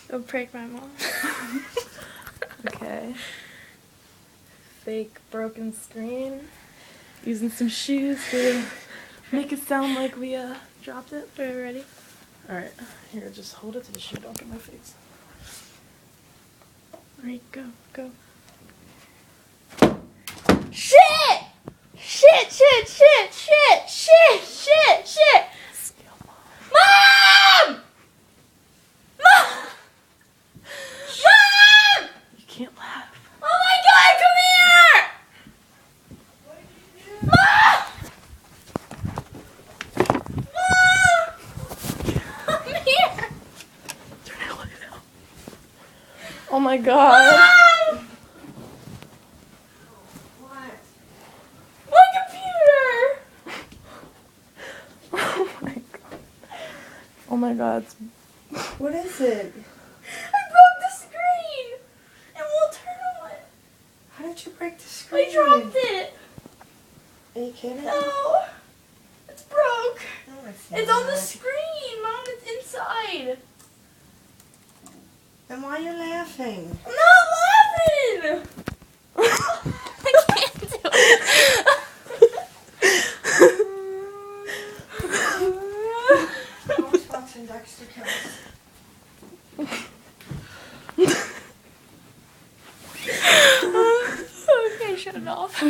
Go prank my mom. Okay. Fake broken screen. Using some shoes to make it sound like we dropped it. Are you ready? Alright, here, just hold it to the shoe, don't get my face. Alright, go, go. Shit! Shit, shit, shit, shit, shit, shit, shit! Mom! Mom! Mom! You can't laugh. Oh my god, come here! Mom! Mom! Come here! Turn that light out. Oh my god. Mom! Oh my god. What is it? I broke the screen! It won't turn on. How did you break the screen? I dropped it. Are you kidding? No. It's broke. No, It's on the not. screen, Mom. It's inside. Then why are you laughing? I'm not laughing. I can't do it. I was watching Dexter Cast. Okay, shut it off.